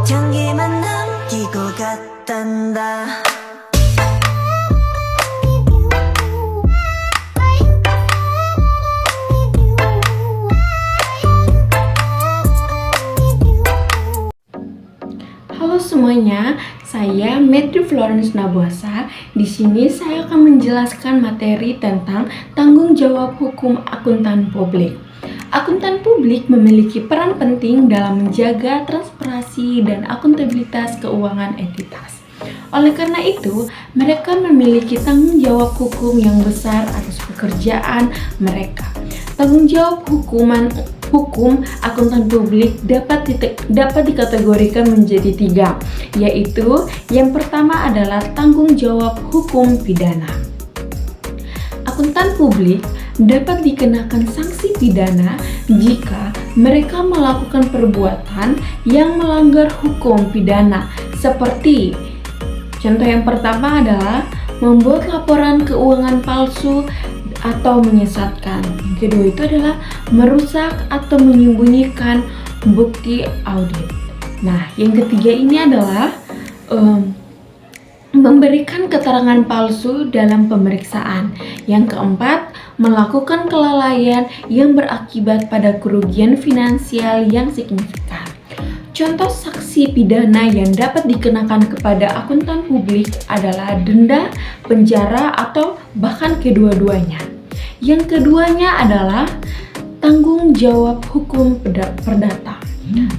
향기만 남기고 갔단다. Halo semuanya, saya Metri Florence Nabuasa. Di sini saya akan menjelaskan materi tentang tanggung jawab hukum akuntan publik. Akuntan publik memiliki peran penting dalam menjaga transparansi dan akuntabilitas keuangan entitas. Oleh karena itu, mereka memiliki tanggung jawab hukum yang besar atas pekerjaan mereka. Tanggung jawab hukum akuntan publik dapat dikategorikan menjadi 3, yaitu yang pertama adalah tanggung jawab hukum pidana. Akuntan publik dapat dikenakan sanksi pidana jika mereka melakukan perbuatan yang melanggar hukum pidana, seperti contoh yang pertama adalah membuat laporan keuangan palsu atau menyesatkan. Yang kedua itu adalah merusak atau menyembunyikan bukti audit. Nah, yang ketiga ini adalah memberikan keterangan palsu dalam pemeriksaan. Yang keempat, melakukan kelalaian yang berakibat pada kerugian finansial yang signifikan. Contoh sanksi pidana yang dapat dikenakan kepada akuntan publik adalah denda, penjara, atau bahkan kedua-duanya. Yang keduanya adalah tanggung jawab hukum perdata.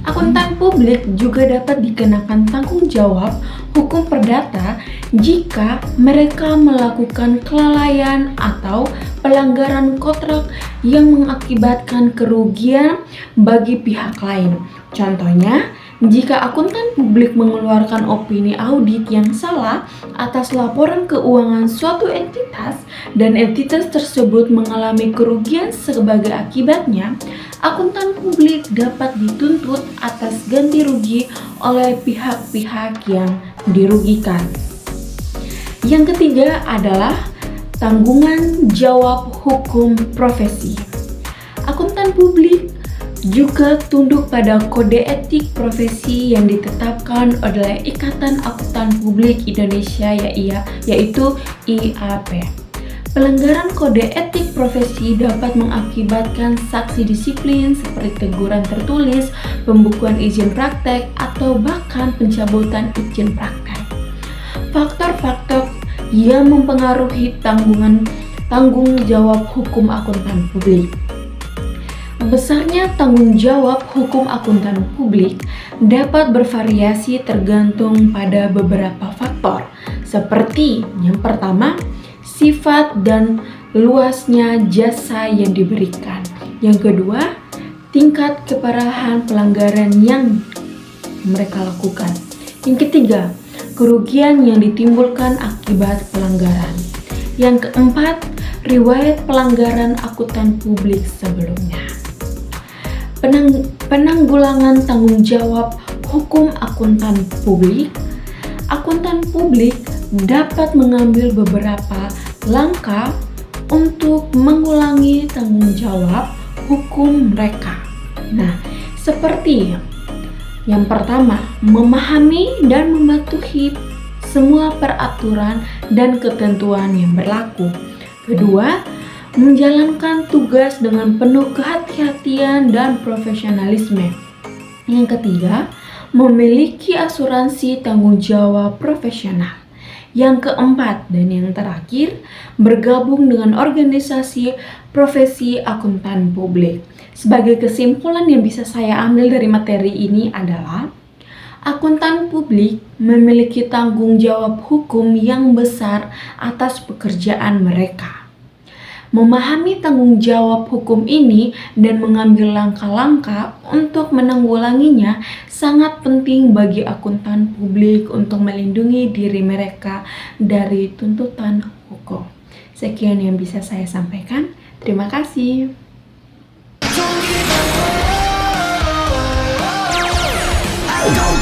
Akuntan publik juga dapat dikenakan tanggung jawab hukum perdata jika mereka melakukan kelalaian atau pelanggaran kontrak yang mengakibatkan kerugian bagi pihak lain. Contohnya, jika akuntan publik mengeluarkan opini audit yang salah atas laporan keuangan suatu entitas dan entitas tersebut mengalami kerugian sebagai akibatnya, akuntan publik dapat dituntut atas ganti rugi oleh pihak-pihak yang dirugikan. Yang ketiga adalah tanggungan jawab hukum profesi. Akuntan publik juga tunduk pada kode etik profesi yang ditetapkan oleh Ikatan Akuntan Publik Indonesia yaitu IAP. Pelanggaran kode etik profesi dapat mengakibatkan sanksi disiplin seperti teguran tertulis, pembukuan izin praktek, atau bahkan pencabutan izin praktek. Faktor-faktor yang mempengaruhi tanggung jawab hukum akuntan publik. Besarnya tanggung jawab hukum akuntan publik dapat bervariasi tergantung pada beberapa faktor, seperti yang pertama, sifat dan luasnya jasa yang diberikan. Yang kedua, tingkat keparahan pelanggaran yang mereka lakukan. Yang ketiga, kerugian yang ditimbulkan akibat pelanggaran. Yang keempat, riwayat pelanggaran akuntan publik sebelumnya. Penanggulangan tanggung jawab hukum akuntan publik. Akuntan publik dapat mengambil beberapa langkah untuk mengulangi tanggung jawab hukum mereka. Nah, seperti yang pertama, memahami dan mematuhi semua peraturan dan ketentuan yang berlaku. Kedua, menjalankan tugas dengan penuh kehati-hatian dan profesionalisme. Yang ketiga, memiliki asuransi tanggung jawab profesional. Yang keempat dan yang terakhir, bergabung dengan organisasi profesi akuntan publik. Sebagai kesimpulan yang bisa saya ambil dari materi ini adalah akuntan publik memiliki tanggung jawab hukum yang besar atas pekerjaan mereka. Memahami tanggung jawab hukum ini dan mengambil langkah-langkah untuk menanggulanginya sangat penting bagi akuntan publik untuk melindungi diri mereka dari tuntutan hukum. Sekian yang bisa saya sampaikan. Terima kasih. Go